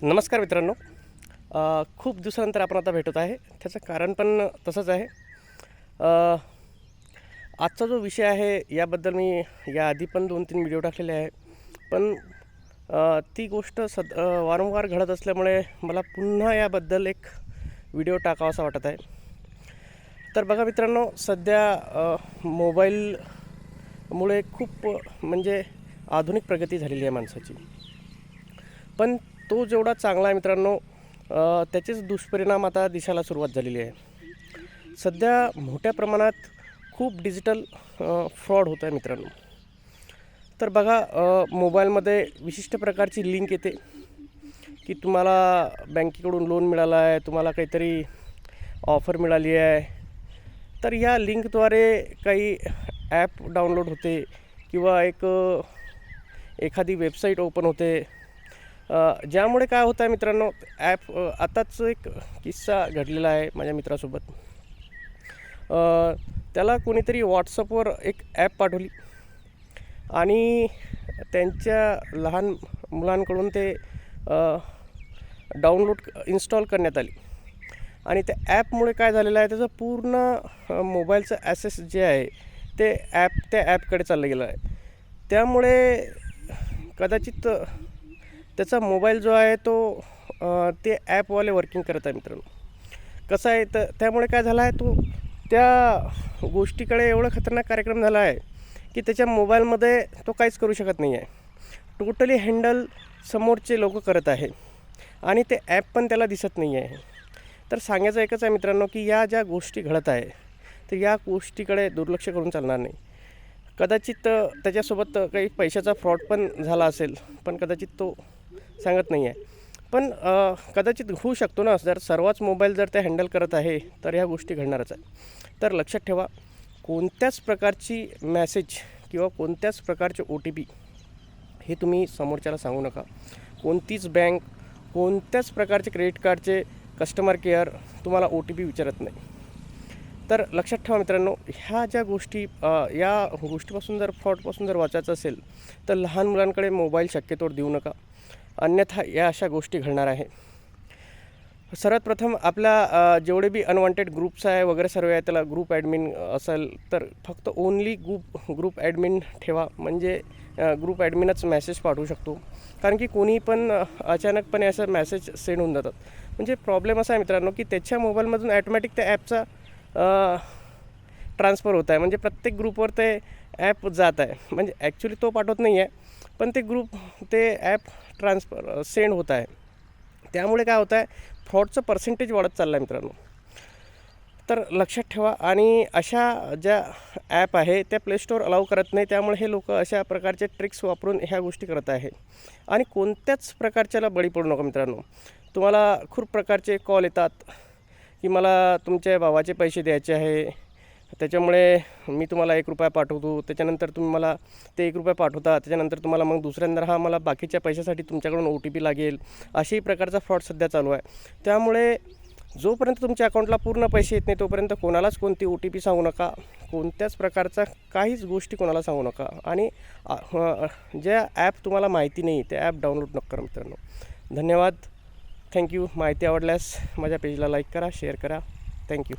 नमस्कार मित्रांनो. खूप दिवसानंतर आपण आता भेटत आहे. त्याचं कारण पण तसंच आहे. अ, आजचा जो विषय आहे याबद्दल मी याआधी पण 2-3 व्हिडिओ टाकलेले आहे. पण ती गोष्ट वारंवार घडत असल्यामुळे मला पुन्हा याबद्दल एक व्हिडिओ टाकावासा वाटत आहे. तर बघा मित्रांनो, सध्या मोबाईलमुळे खूप म्हणजे आधुनिक प्रगती झालेली आहे माणसाची. पण तो जेवढा चांगला आहे मित्रांनो, त्याचेच दुष्परिणाम आता दिसायला सुरुवात झालेली आहे. सध्या मोठ्या प्रमाणात खूप डिजिटल फ्रॉड होत आहे मित्रांनो. तर बघा, मोबाईलमध्ये विशिष्ट प्रकारची लिंक येते की तुम्हाला बँकेकडून लोन मिळाला आहे, तुम्हाला काहीतरी ऑफर मिळाली आहे. तर या लिंकद्वारे काही ॲप डाउनलोड होते किंवा एखादी वेबसाईट ओपन होते. ज्यामुळे काय होतं आहे मित्रांनो, आताच एक किस्सा घडलेला आहे माझ्या मित्रासोबत. त्याला कोणीतरी व्हॉट्सअपवर एक ॲप पाठवली आणि त्यांच्या लहान मुलांकडून ते इन्स्टॉल करण्यात आली. आणि त्या ॲपमुळे काय झालेलं आहे, त्याचं पूर्ण मोबाईलचं ॲसेस जे आहे ते त्या ॲपकडे चाललं गेलं आहे. त्यामुळे कदाचित त्याचा मोबाईल जो आहे तो ते ॲपवाले वर्किंग करत आहे मित्रांनो. कसं आहे, तर त्यामुळे काय झालं आहे, तो त्या गोष्टीकडे एवढा खतरनाक कार्यक्रम झाला आहे की त्याच्या मोबाईलमध्ये तो काहीच करू शकत नाही आहे. टोटली हँडल समोरचे लोक करत आहे आणि ते ॲप पण त्याला दिसत नाही आहे. तर सांगायचं एकच आहे मित्रांनो की या ज्या गोष्टी घडत आहे तर या गोष्टीकडे दुर्लक्ष करून चालणार नाही. कदाचित त्याच्यासोबत काही पैशाचा फ्रॉड पण झाला असेल, पण कदाचित तो सांगत नाही आहे. पण कदाचित होऊ शकतो ना, जर सर्वच मोबाईल जर ते हँडल करत आहे तर ह्या गोष्टी घडणारच आहे. तर लक्षात ठेवा, कोणत्याच प्रकारची मेसेज किंवा कोणत्याच प्रकारचे OTP हे तुम्ही समोरच्याला सांगू नका. कोणतीच बँक, कोणत्याच प्रकारचे क्रेडिट कार्डचे कस्टमर केअर तुम्हाला OTP विचारत नाही. तर लक्षात ठेवा मित्रांनो, ह्या ज्या गोष्टी या गोष्टीपासून जर फ्रॉडपासून जर वाचायचं असेल तर लहान मुलांकडे मोबाईल शक्यतोवर देऊ नका, अन्यथा या अशा गोष्टी घडणार आहे. सर्वात प्रथम आपल्या जेवढे बी अनवॉन्टेड ग्रुप्स आहे वगैरे सर्व आहे, त्याला ग्रुप ॲडमिन असेल तर फक्त ओनली ग्रुप ॲडमिन ठेवा. म्हणजे ग्रुप ॲडमिनच मेसेज पाठवू शकतो. कारण की कोणी पण अचानकपणे असं मेसेज सेंड होऊन जातात. म्हणजे प्रॉब्लेम असा आहे मित्रांनो की त्याच्या मोबाईलमधून ॲटोमॅटिक त्या ॲपचा ट्रान्सफर होत आहे. म्हणजे प्रत्येक ग्रुपवर ते ॲप जात आहे. म्हणजे ॲक्च्युली तो पाठवत नाही आहे, पण ते ॲप सेंड होत आहे. त्यामुळे काय होतं आहे, फ्रॉडचं पर्सेंटेज वाढत चाललं आहे मित्रांनो. तर लक्षात ठेवा. आणि अशा ज्या ॲप आहे त्या प्ले स्टोअर अलाउ करत नाही. त्यामुळे हे लोक अशा प्रकारचे ट्रिक्स वापरून ह्या गोष्टी करत आहे. आणि कोणत्याच प्रकारच्याला बळी पडू नका मित्रांनो. तुम्हाला खूप प्रकारचे कॉल येतात की मला तुमच्या भावाचे पैसे द्यायचे आहे, त्याच्यामुळे मी तुम्हाला ₹1 पाठवतो. त्याच्यानंतर तुम्ही मला ते ₹1 पाठवता, त्याच्यानंतर तुम्हाला मग दुसऱ्यांदा मला बाकीच्या पैशासाठी तुमच्याकडून OTP लागेल. अशाही प्रकारचा फ्रॉड सध्या चालू आहे. त्यामुळे जोपर्यंत तुमच्या अकाउंटला पूर्ण पैसे येत नाही तोपर्यंत कोणालाच कोणती OTP सांगू नका. कोणत्याच प्रकारचा काहीच गोष्टी कोणाला सांगू नका. आणि ज्या ॲप तुम्हाला माहिती नाही त्या ॲप डाउनलोड नका करा मित्रांनो. धन्यवाद. थँक्यू. माहिती आवडल्यास माझ्या पेजला लाईक करा, शेअर करा. थँक्यू.